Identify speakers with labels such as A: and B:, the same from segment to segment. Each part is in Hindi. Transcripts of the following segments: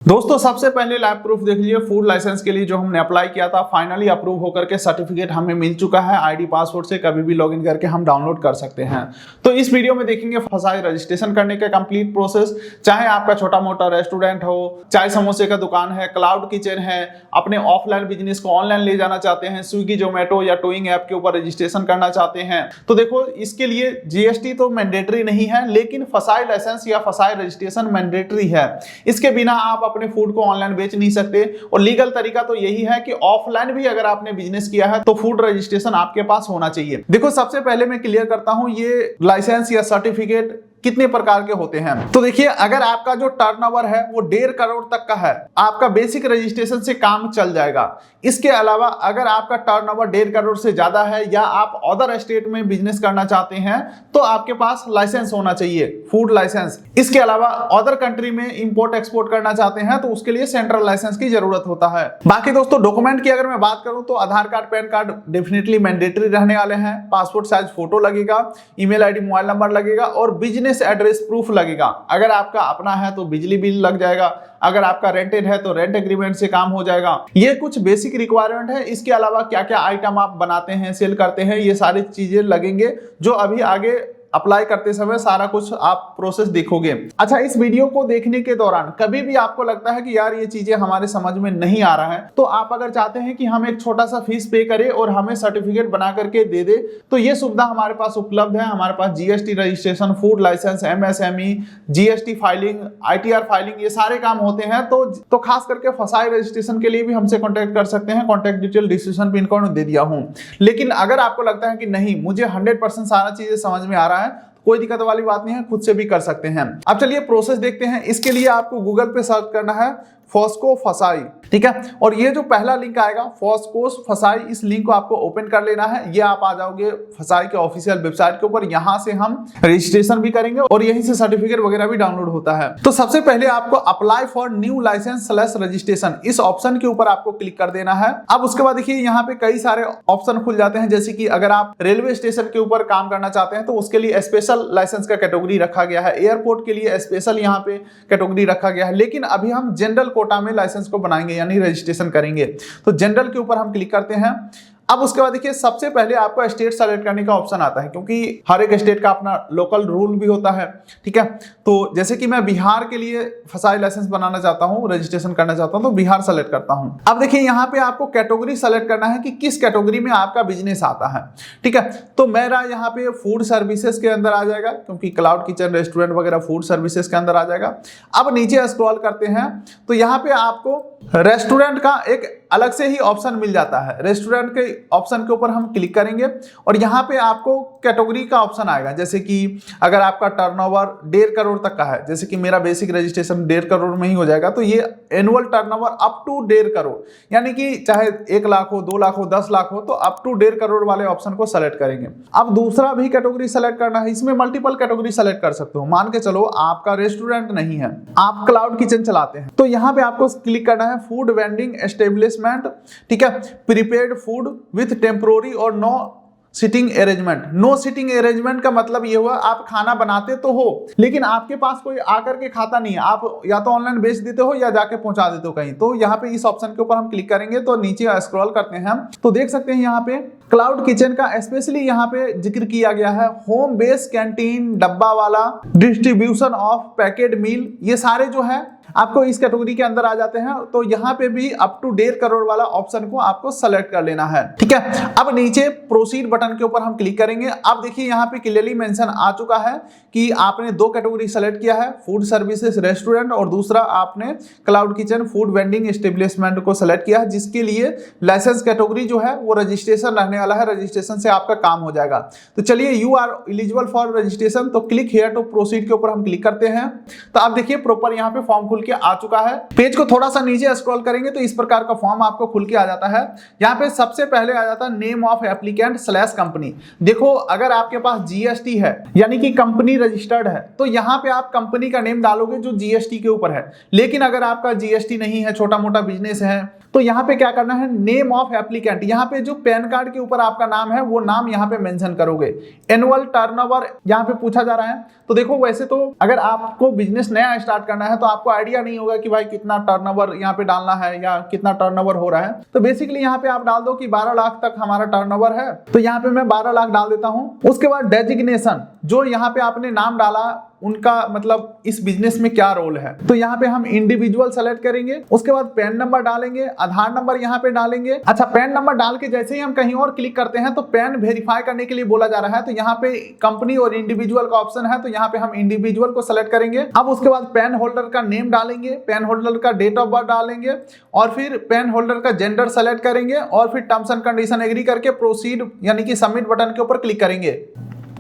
A: दोस्तों सबसे पहले लाइव प्रूफ देख लीजिए। फूड लाइसेंस के लिए जो हमने अप्लाई किया था फाइनली अप्रूव होकर के सर्टिफिकेट हमें मिल चुका है। आईडी पासवर्ड से कभी भी लॉगिन करके हम डाउनलोड कर सकते हैं। तो इस वीडियो में देखेंगे फसाई रजिस्ट्रेशन करने का कंप्लीट प्रोसेस। चाहे आपका छोटा मोटा रेस्टोरेंट हो, चाहे समोसे का दुकान है, क्लाउड किचन है, अपने ऑफलाइन बिजनेस को ऑनलाइन ले जाना चाहते हैं, स्विगी जोमेटो या टोइंग ऐप के ऊपर रजिस्ट्रेशन करना चाहते हैं, तो देखो इसके लिए जीएसटी तो मैंडेटरी नहीं है, लेकिन फसाई लाइसेंस या फसाई रजिस्ट्रेशन मैंडेटरी है। इसके बिना आप अपने फूड को ऑनलाइन बेच नहीं सकते। और लीगल तरीका तो यही है कि ऑफलाइन भी अगर आपने बिजनेस किया है तो फूड रजिस्ट्रेशन आपके पास होना चाहिए। देखो सबसे पहले मैं क्लियर करता हूं ये लाइसेंस या सर्टिफिकेट कितने प्रकार के होते हैं। तो देखिए, अगर आपका जो टर्नओवर है वो 1.5 करोड़ तक का है, आपका बेसिक रजिस्ट्रेशन से काम चल जाएगा। इसके अलावा अगर आपका टर्नओवर 1.5 करोड़ से ज्यादा है या आप अदर स्टेट में बिजनेस करना चाहते हैं तो आपके पास लाइसेंस होना चाहिए, फूड लाइसेंस। इसके अलावा अदर कंट्री में इंपोर्ट एक्सपोर्ट करना चाहते हैं तो उसके लिए सेंट्रल लाइसेंस की जरूरत होता है। बाकी दोस्तों डॉक्यूमेंट की अगर मैं बात करूं तो Aadhaar card, PAN card definitely mandatory रहने वाले हैं। पासपोर्ट साइज फोटो लगेगा, ईमेल आईडी, मोबाइल नंबर लगेगा और बिजनेस एड्रेस प्रूफ लगेगा। अगर आपका अपना है तो बिजली बिल लग जाएगा, अगर आपका रेंटेड है तो रेंट एग्रीमेंट से काम हो जाएगा। ये कुछ बेसिक रिक्वायरमेंट है। इसके अलावा क्या क्या आइटम आप बनाते हैं, सेल करते हैं, ये सारी चीजें लगेंगे जो अभी आगे अप्लाई करते समय सारा कुछ आप प्रोसेस देखोगे। अच्छा, इस वीडियो को देखने के दौरान कभी भी आपको लगता है कि यार ये चीजें हमारे समझ में नहीं आ रहा है, तो आप अगर चाहते हैं कि हम एक छोटा सा फीस पे करें और हमें सर्टिफिकेट बना करके दे दे तो ये सुविधा हमारे पास उपलब्ध है। हमारे पास GST registration, food licence, MSME, GST filing, ITR filing, ये सारे काम होते हैं। तो खास करके फसाई रजिस्ट्रेशन के लिए भी हमसे कॉन्टेक्ट कर सकते हैं। Contact detail description pin code दे दिया हूं। लेकिन अगर आपको लगता है कि नहीं, मुझे 100% सारा चीजें समझ में आ रहा है, कोई दिक्कत वाली बात नहीं है, खुद से भी कर सकते हैं। अब चलिए प्रोसेस देखते हैं। इसके लिए आपको गूगल पे सर्च करना है फॉस्को फसाई, ठीक है। और ये जो पहला लिंक आएगा फॉस्को फसाई, इस लिंक को आपको ओपन कर लेना है। ये आप आ जाओगे फसाई के ऑफिशियल वेबसाइट के ऊपर। यहां से हम रजिस्ट्रेशन भी करेंगे और यहीं से सर्टिफिकेट वगैरह भी डाउनलोड होता है। तो सबसे पहले आपको apply for new license / registration, इस ऑप्शन के ऊपर आपको क्लिक कर देना है। अब उसके बाद देखिए यहाँ पे कई सारे ऑप्शन खुल जाते हैं, जैसे कि अगर आप रेलवे स्टेशन के ऊपर काम करना चाहते हैं तो उसके लिए स्पेशल लाइसेंस का कैटेगरी रखा गया है। एयरपोर्ट के लिए स्पेशल यहाँ पे कैटेगरी रखा गया है। लेकिन अभी हम जनरल कोटा में लाइसेंस को बनाएंगे, यानी रजिस्ट्रेशन करेंगे। तो जनरल के ऊपर हम क्लिक करते हैं। अब उसके बाद देखिए सबसे पहले आपको स्टेट सेलेक्ट करने का ऑप्शन आता है, क्योंकि हर एक स्टेट का अपना लोकल रूल भी होता है, ठीक है। तो जैसे कि मैं बिहार के लिए फसाई लाइसेंस बनाना चाहता हूं, रजिस्ट्रेशन करना चाहता हूं, तो बिहार सेलेक्ट करता हूं। अब देखिए यहाँ पे आपको कैटेगरी सेलेक्ट करना है कि किस कैटेगरी में आपका बिजनेस आता है, ठीक है। तो मेरा यहाँ पे फूड सर्विसेज के अंदर आ जाएगा, क्योंकि क्लाउड किचन, रेस्टोरेंट वगैरह फूड सर्विसेज के अंदर आ जाएगा। अब नीचे स्क्रॉल करते हैं तो यहाँ पे आपको रेस्टोरेंट का एक अलग से ही ऑप्शन मिल जाता है। रेस्टोरेंट के ऑप्शन के ऊपर हम क्लिक करेंगे और यहाँ पे आपको कैटेगरी का ऑप्शन आएगा। जैसे कि अगर आपका टर्नओवर 1.5 करोड़ तक का है, जैसे कि मेरा बेसिक रजिस्ट्रेशन 1.5 करोड़ में ही हो जाएगा, तो ये annual turnover up to 1.5 crore, यानी कि चाहे 1 लाख हो, 2 लाख हो, 10 लाख हो, तो अप टू 1.5 करोड़ वाले ऑप्शन को सेलेक्ट करेंगे। अब दूसरा भी कैटेगरी सेलेक्ट करना है। इसमें मल्टीपल कैटेगरी सेलेक्ट कर सकते हो। मान के चलो आपका रेस्टोरेंट नहीं है, आप क्लाउड किचन चलाते हैं, तो यहाँ पे आपको क्लिक करना है फूड वेंडिंग एस्टेब्लिशमेंट, ठीक है। प्रीपेड फूड विथ टेम्पोररी और no sitting arrangement. No sitting arrangement का मतलब ये हुआ आप खाना बनाते तो हो लेकिन आपके पास कोई आकर के खाता नहीं है, आप या तो ऑनलाइन बेच देते हो या जाके पहुंचा देते हो कहीं। तो यहाँ पे इस ऑप्शन के ऊपर हम क्लिक करेंगे तो नीचे स्क्रॉल करते हैं हम तो देख सकते हैं यहाँ पे क्लाउड किचन का स्पेशली यहाँ पे जिक्र किया गया है। होम बेस कैंटीन, डब्बा वाला, डिस्ट्रीब्यूशन ऑफ पैकेट मील, ये सारे जो है आपको इस कैटेगरी के अंदर आ जाते हैं। तो यहाँ पे भी अप टू 1.5 करोड़ वाला ऑप्शन को आपको सेलेक्ट कर लेना है, ठीक है। अब नीचे प्रोसीड बटन के ऊपर हम क्लिक करेंगे। अब देखिए यहाँ पे क्लियरली मेंशन आ चुका है कि आपने 2 कैटेगरी सेलेक्ट किया है, फूड सर्विसेज रेस्टोरेंट, और दूसरा आपने cloud kitchen food vending establishment को सेलेक्ट किया है, जिसके लिए लाइसेंस कैटेगरी जो है वो रजिस्ट्रेशन रहने वाला है। रजिस्ट्रेशन से आपका काम हो जाएगा। तो चलिए you are eligible for registration, तो क्लिक हियर टू प्रोसीड के ऊपर हम क्लिक करते हैं। तो आप देखिए प्रॉपर यहाँ पे फॉर्म के आ चुका है। पेज को थोड़ा सा नीचे स्क्रॉल करेंगे तो इस प्रकार का फॉर्म आपको खुल के आ जाता है। यहाँ पे सबसे पहले आ जाता है नेम ऑफ एप्लीकेंट / कंपनी। देखो अगर आपके पास जीएसटी है यानी कि कंपनी रजिस्टर्ड है तो यहाँ पे आप कंपनी का नेम डालोगे जो जीएसटी के ऊपर है। लेकिन अगर आपका जीएसटी नहीं है, छोटा मोटा बिजनेस है, तो यहाँ पे क्या करना है, नेम ऑफ एप्लीकेंट, यहाँ पे जो पैन कार्ड के ऊपर आपका नाम है वो नाम यहाँ पे मेंशन करोगे। एनुअल टर्नओवर यहाँ पे पूछा जा रहा है। तो देखो वैसे तो अगर आपको बिजनेस नया स्टार्ट करना है तो आपको आइडिया नहीं होगा कि भाई कितना टर्नओवर यहाँ पे डालना है या कितना टर्नओवर हो रहा है। तो बेसिकली यहाँ पे आप डाल दो कि 12 लाख तक हमारा टर्नओवर है, तो यहाँ पे मैं 12 लाख डाल देता हूँ। उसके बाद डेजिग्नेशन, जो यहाँ पे आपने नाम डाला उनका मतलब इस बिजनेस में क्या रोल है, तो यहाँ पे हम इंडिविजुअल सेलेक्ट करेंगे। उसके बाद पैन नंबर डालेंगे, आधार नंबर यहाँ पे डालेंगे। अच्छा, पैन नंबर डाल के जैसे ही हम कहीं और क्लिक करते हैं तो पैन वेरीफाई करने के लिए बोला जा रहा है, तो यहाँ पे कंपनी और इंडिविजुअल का ऑप्शन है, तो यहाँ पे हम इंडिविजुअल को सेलेक्ट करेंगे। अब उसके बाद पैन होल्डर का नेम डालेंगे, पैन होल्डर का डेट ऑफ बर्थ डालेंगे और फिर पैन होल्डर का जेंडर सेलेक्ट करेंगे और फिर टर्म्स एंड कंडीशन एग्री करके प्रोसीड यानी कि सबमिट बटन के ऊपर क्लिक करेंगे।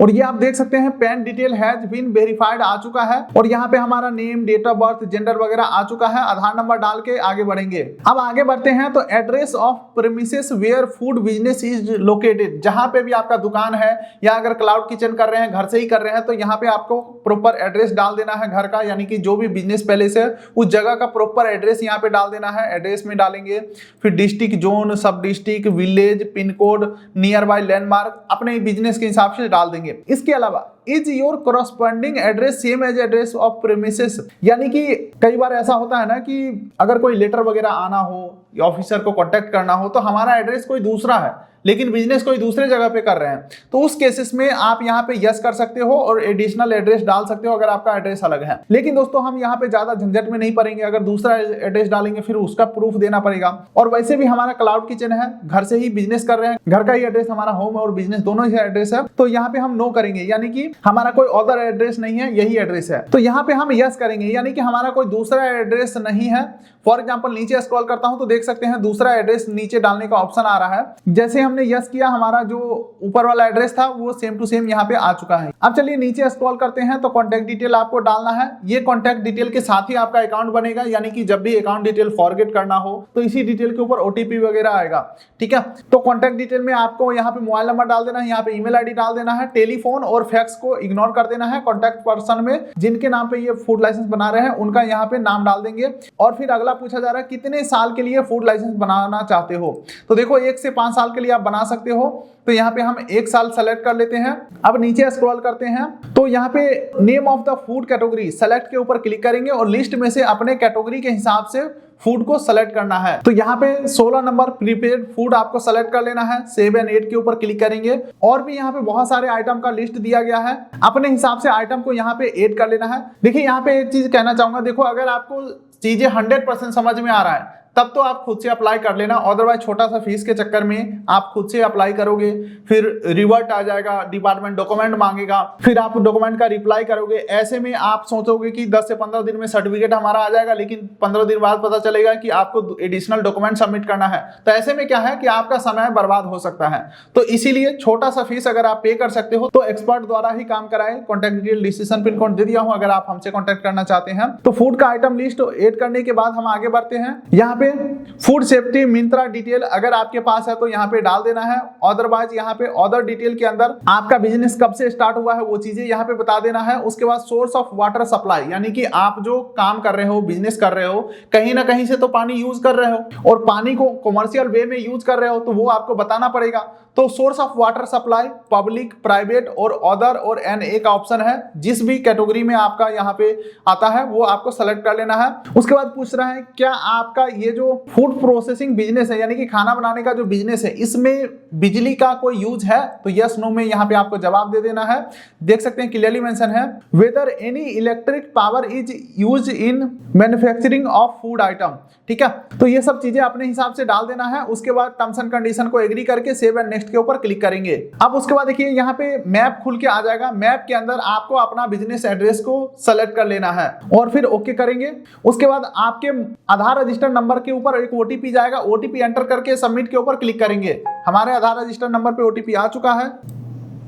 A: और ये आप देख सकते हैं PAN detail has been verified आ चुका है और यहाँ पे हमारा name, date of birth, gender वगैरह आ चुका है। आधार नंबर डाल के आगे बढ़ेंगे। अब आगे बढ़ते हैं तो address of premises where food business is located, जहां पे भी आपका दुकान है या अगर क्लाउड किचन कर रहे हैं, घर से ही कर रहे हैं, तो यहाँ पे आपको प्रॉपर एड्रेस डाल देना है घर का, यानी कि जो भी बिजनेस पहले से उस जगह का प्रॉपर एड्रेस यहाँ पे डाल देना है। एड्रेस में डालेंगे, फिर district, zone, sub district, village, pin code, near by landmark अपने बिजनेस के हिसाब से डाल देंगे। इसके अलावा is your corresponding address same as address of premises, यानी कि कई बार ऐसा होता है ना कि अगर कोई लेटर वगैरह आना हो या ऑफिसर को कांटेक्ट करना हो तो हमारा एड्रेस कोई दूसरा है लेकिन बिजनेस कोई दूसरे जगह पे कर रहे हैं, तो उस केसेस में आप यहाँ पे यस कर सकते हो और एडिशनल एड्रेस डाल सकते हो अगर आपका एड्रेस अलग है। लेकिन दोस्तों हम यहाँ पे ज्यादा झंझट में नहीं पड़ेंगे, अगर दूसरा एड्रेस डालेंगे फिर उसका प्रूफ देना पड़ेगा। और वैसे भी हमारा क्लाउड किचन है, घर से ही बिजनेस कर रहे हैं, घर का ही एड्रेस हमारा होम और बिजनेस दोनों ही एड्रेस है, तो यहाँ पे हम नो करेंगे, यानी कि हमारा कोई अदर एड्रेस नहीं है, यही एड्रेस है। तो यहाँ पे हम यस करेंगे, यानी कि हमारा कोई दूसरा एड्रेस नहीं है। फॉर एग्जाम्पल नीचे स्क्रॉल करता हूं तो देख सकते हैं दूसरा एड्रेस नीचे डालने का ऑप्शन आ रहा है। जैसे हमने यस किया, हमारा जो ऊपर वाला एड्रेस था वो सेम टू सेम यहाँ पे आ चुका है। अब चलिए नीचे स्क्रॉल करते हैं तो कॉन्टैक्ट डिटेल आपको डालना है। ये कॉन्टैक्ट डिटेल के साथ ही आपका अकाउंट बनेगा, यानी कि जब भी अकाउंट डिटेल फॉरगेट करना हो तो इसी डिटेल के ऊपर ओटीपी वगैरह आएगा। ठीक है, तो कॉन्टैक्ट डिटेल में आपको यहाँ पे मोबाइल नंबर डाल देना है, यहाँ पे ईमेल आईडी डाल देना है, टेलीफोन और फैक्स को इग्नोर कर देना है। कॉन्टैक्ट पर्सन में जिनके नाम पे ये फूड लाइसेंस बना रहे हैं उनका यहाँ पे नाम डाल देंगे। और फिर अगला पूछा जा रहा है कितने साल के लिए फूड लाइसेंस बनाना चाहते हो, तो देखो 1 से 5 साल के लिए आप बना सकते हो, तो यहाँ पे हम 1 साल सेलेक्ट कर लेते हैं। अब नीचे स्क्रॉल करते हैं तो यहाँ पे name of the food category select के ऊपर क्लिक करेंगे और लिस्ट में से अपने कैटेगरी के हिसाब से फूड को सेलेक्ट करना है। तो यहाँ पे 16 नंबर प्रीपेड फूड आपको सेलेक्ट कर लेना है। 7 और 8 के ऊपर क्लिक करेंगे और भी यहाँ पे बहुत सारे आइटम का लिस्ट दिया गया है, अपने हिसाब से आइटम को यहाँ पे ऐड कर लेना है। देखिए यहाँ पे एक चीज कहना चाहूंगा, देखो अगर आपको चीजें 100% समझ में आ रहा है तब तो आप खुद से अप्लाई कर लेना, अदरवाइज छोटा सा फीस के चक्कर में आप खुद से अप्लाई करोगे फिर रिवर्ट आ जाएगा, डिपार्टमेंट डॉक्यूमेंट मांगेगा, फिर आप डॉक्यूमेंट का रिप्लाई करोगे। ऐसे में आप सोचोगे कि 10 से 15 दिन में सर्टिफिकेट हमारा आ जाएगा, लेकिन 15 दिन बाद पता चलेगा कि आपको एडिशनल डॉक्यूमेंट सबमिट करना है। तो ऐसे में क्या है कि आपका समय बर्बाद हो सकता है। तो इसीलिए छोटा सा फीस अगर आप पे कर सकते हो तो एक्सपर्ट द्वारा ही काम कराए। Contact detail, decision pin code दे दिया हूं अगर आप हमसे कॉन्टैक्ट करना चाहते हैं। तो फूड का आइटम लिस्ट ऐड करने के बाद हम आगे बढ़ते हैं। यहाँ पे फूड सेफ्टी मिंत्रा डिटेल अगर आपके पास है तो यहाँ पे डाल देना है, अदरवाइज यहाँ पे अदर डिटेल के अंदर आपका बिजनेस कब से स्टार्ट हुआ है वो चीजें यहाँ पे बता देना है। उसके बाद सोर्स ऑफ वाटर सप्लाई, यानी कि आप जो काम कर रहे हो, बिजनेस कर रहे हो, कहीं ना कहीं से तो पानी यूज कर रहे हो और पानी को कमर्शियल वे में यूज कर रहे हो तो वो आपको बताना पड़ेगा। तो source of water supply public, private और अदर और एनए का ऑप्शन है, जिस भी कैटेगरी में आपका यहाँ पे आता है वो आपको सेलेक्ट कर लेना है। उसके बाद पूछ रहा है क्या आपका ये जो फूड प्रोसेसिंग बिजनेस है, यानी कि खाना बनाने का जो बिजनेस है, इसमें बिजली का कोई यूज है, तो यस नो में यहाँ पे आपको जवाब दे देना है। देख सकते हैं क्लियरली मेंशन है whether any electric power is use in manufacturing of food item. ठीक है, तो ये सब चीजें अपने हिसाब से डाल देना है। उसके बाद टर्म्स एंड कंडीशन को एग्री करके सेव एंड नेक्स्ट के ऊपर क्लिक करेंगे। अब उसके बाद देखिए यहाँ पे मैप खुल के आ जाएगा। मैप के अंदर आपको अपना बिजनेस एड्रेस को सेलेक्ट कर लेना है और फिर ओके करेंगे। उसके बाद आपके आधार रजिस्टर नंबर के ऊपर एक ओटीपी जाएगा, ओटीपी एंटर करके सबमिट के ऊपर क्लिक करेंगे। हमारे आधार रजिस्टर नंबर पे ओटीपी आ चुका है।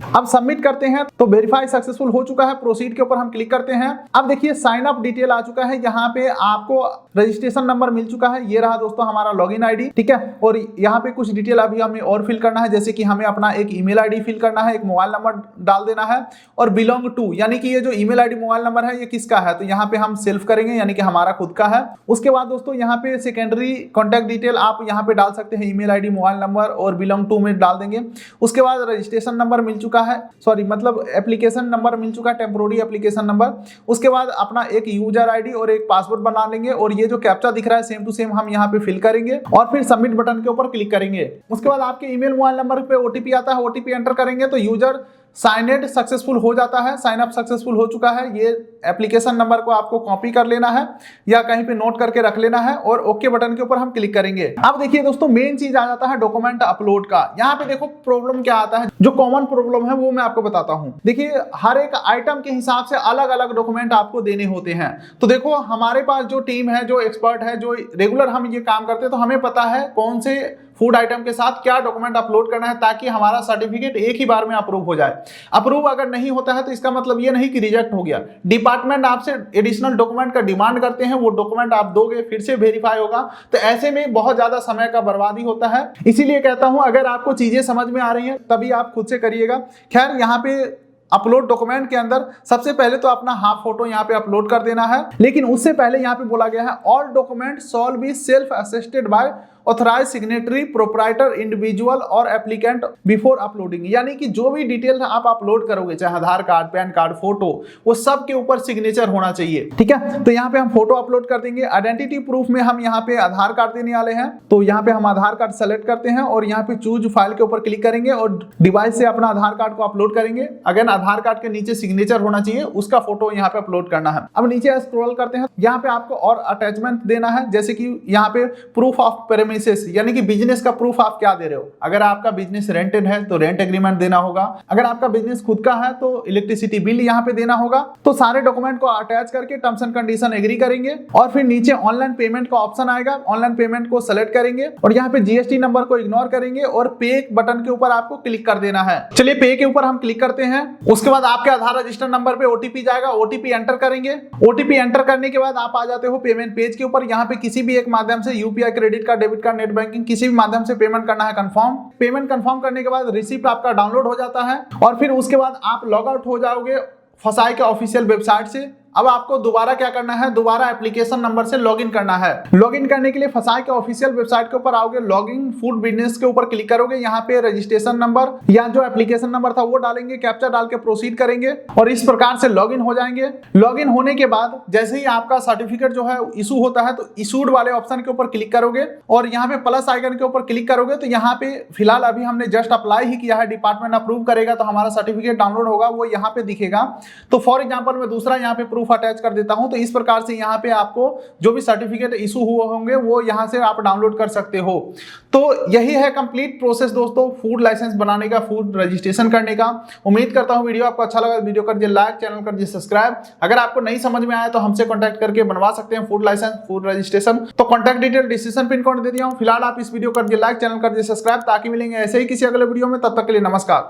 A: अब सबमिट करते हैं तो वेरीफाई सक्सेसफुल हो चुका है। प्रोसीड के ऊपर हम क्लिक करते हैं। अब देखिए साइन अप डिटेल आ चुका है। यहाँ पे आपको रजिस्ट्रेशन नंबर मिल चुका है। ये रहा दोस्तों हमारा लॉगिन आईडी, ठीक है। और यहाँ पे कुछ डिटेल अभी हमें और फिल करना है, जैसे कि हमें अपना एक ईमेल आईडी फिल करना है, एक मोबाइल नंबर डाल देना है और बिलोंग टू, यानी कि ये जो ईमेल आईडी मोबाइल नंबर है ये किसका है, तो यहाँ पे हम सेल्फ करेंगे, यानी कि हमारा खुद का है। उसके बाद दोस्तों यहाँ पे सेकेंडरी कॉन्टैक्ट डिटेल आप यहाँ पे डाल सकते हैं, ईमेल आईडी, मोबाइल नंबर और बिलोंग टू में डाल देंगे। उसके बाद रजिस्ट्रेशन नंबर मिल चुका है, सॉरी मतलब एप्लीकेशन नंबर मिल चुका है, टेम्पोररी एप्लीकेशन नंबर। उसके बाद अपना एक यूजर आईडी और एक पासवर्ड बना लेंगे और ये जो कैप्चा दिख रहा है सेम टू सेम हम यहाँ पे फिल करेंगे और फिर सबमिट बटन के ऊपर क्लिक करेंगे। उसके बाद आपके ईमेल मोबाइल नंबर पे ओटीपी आता है, ओटीपी एंटर करेंगे तो यूजर साइन इन सक्सेसफुल हो जाता है, साइन अप सक्सेसफुल हो चुका है। ये एप्लीकेशन नंबर को आपको कॉपी कर लेना है या कहीं पे नोट करके रख लेना है और ओके बटन के ऊपर हम क्लिक करेंगे। अब देखिए दोस्तों मेन चीज आ जाता है डॉक्यूमेंट अपलोड का। यहाँ पे देखो प्रॉब्लम क्या आता है, जो कॉमन प्रॉब्लम है वो मैं आपको बताता हूँ। देखिए हर एक आइटम के हिसाब से अलग अलग डॉक्यूमेंट आपको देने होते हैं। तो देखो हमारे पास जो टीम है, जो एक्सपर्ट है, जो रेगुलर हम ये काम करते हैं, तो हमें पता है कौन से फूड आइटम के साथ क्या डॉक्यूमेंट अपलोड करना है ताकि हमारा सर्टिफिकेट एक ही बार में अप्रूव हो जाए। अप्रूव अगर नहीं होता है तो इसका मतलब ये नहीं कि रिजेक्ट हो गया। डिपार्टमेंट आपसे एडिशनल डॉक्यूमेंट का डिमांड करते हैं, वो डॉक्यूमेंट आप दोगे, फिर से वेरीफाई होगा, तो ऐसे में बहुत ज्यादा समय का बर्बादी होता है। इसीलिए कहता हूं अगर आपको चीजें समझ में आ रही हैं तभी आप खुद से करिएगा। खैर यहाँ पे अपलोड डॉक्यूमेंट के अंदर सबसे पहले तो अपना हाफ फोटो यहाँ पे अपलोड कर देना है, लेकिन उससे पहले यहाँ पे बोला गया है all document shall be self assisted by authorize signatory proprietor individual और एप्लीकेंट बिफोर अपलोडिंग, यानी कि जो भी डिटेल आप अपलोड करोगे, चाहे Aadhaar card, PAN card, photo, वो सब के ऊपर सिग्नेचर होना चाहिए, ठीक है। तो यहाँ पे हम फोटो अपलोड कर देंगे। आइडेंटिटी प्रूफ में हम यहाँ पे आधार कार्ड देने वाले हैं, तो यहाँ पे हम आधार कार्ड सेलेक्ट करते हैं और यहाँ पे चूज फाइल के ऊपर क्लिक करेंगे और डिवाइस से अपना आधार कार्ड को अपलोड करेंगे। अगेन आधार कार्ड के नीचे सिग्नेचर होना चाहिए, उसका फोटो यहाँ पे अपलोड करना है। अब नीचे स्क्रॉल करते हैं, यहाँ पे आपको और अटैचमेंट देना है, जैसे कि यहाँ पे प्रूफ ऑफ प्रेमिसेस, यानी कि बिजनेस का प्रूफ आप क्या दे रहे हो। अगर आपका बिजनेस रेंटेड है तो रेंट एग्रीमेंट देना होगा, अगर आपका बिजनेस खुद का है तो इलेक्ट्रिसिटी बिल यहाँ पे देना होगा। तो सारे डॉक्यूमेंट को अटैच करके टर्म्स एंड कंडीशन एग्री करेंगे और फिर नीचे ऑनलाइन पेमेंट का ऑप्शन आएगा, ऑनलाइन पेमेंट को सेलेक्ट करेंगे और यहाँ पे जीएसटी नंबर को इग्नोर करेंगे और पे बटन के ऊपर आपको क्लिक कर देना है। चलिए पे के ऊपर हम क्लिक करते हैं। उसके बाद आपके आधार रजिस्टर नंबर पे ओटीपी जाएगा, ओटीपी एंटर करेंगे। ओटीपी एंटर करने के बाद आप आ जाते हो पेमेंट पेज के ऊपर। यहाँ पे किसी भी एक माध्यम से UPI, credit card, debit card, net banking, किसी भी माध्यम से पेमेंट करना है कंफर्म। पेमेंट कंफर्म करने के बाद रिसिप्ट आपका डाउनलोड हो जाता है और फिर उसके बाद आप लॉग आउट हो जाओगे फसाई के ऑफिशियल वेबसाइट से। अब आपको दोबारा क्या करना है, दोबारा एप्लीकेशन नंबर से लॉगिन करना है। लॉगिन करने के लिए फसाई के ऑफिशियल वेबसाइट के ऊपर आओगे, लॉगिन फूड बिजनेस के ऊपर क्लिक करोगे। यहाँ पे रजिस्ट्रेशन नंबर या जो एप्लीकेशन नंबर था वो डालेंगे, कैप्चा डाल के प्रोसीड करेंगे और इस प्रकार से लॉगिन हो जाएंगे। लॉगिन होने के बाद जैसे ही आपका सर्टिफिकेट जो है इशू होता है तो इशूड वाले ऑप्शन के ऊपर क्लिक करोगे और यहाँ पे प्लस आइकन के ऊपर क्लिक करोगे तो यहाँ पे फिलहाल अभी हमने जस्ट अप्लाई ही किया है, डिपार्टमेंट अप्रूव करेगा तो हमारा सर्टिफिकेट डाउनलोड होगा, वो यहाँ पे दिखेगा। तो फॉर एग्जाम्पल मैं दूसरा यहाँ पे प्रूफ अटैच कर देता हूं, तो इस प्रकार से यहाँ पे आपको जो भी सर्टिफिकेट इशू हुए होंगे वो यहाँ से आप डाउनलोड कर सकते हो। तो यही है कंप्लीट प्रोसेस दोस्तों फूड लाइसेंस बनाने का, फूड रजिस्ट्रेशन करने का। उम्मीद करता हूं वीडियो आपको अच्छा लगा। वीडियो कर दिए लाइक, चैनल कर दिए सब्सक्राइब। अगर आपको नहीं समझ में आया तो हमसे कॉन्टैक्ट करके बनवा सकते हैं फूड लाइसेंस, फूड रजिस्ट्रेशन। तो contact detail description pin code दे दिया हूं। फिलहाल आप इस वीडियो कर दिए लाइक, चैनल कर दिए सब्सक्राइब, ताकि मिलेंगे ऐसे ही किसी अगले वीडियो में। तब तक के लिए नमस्कार।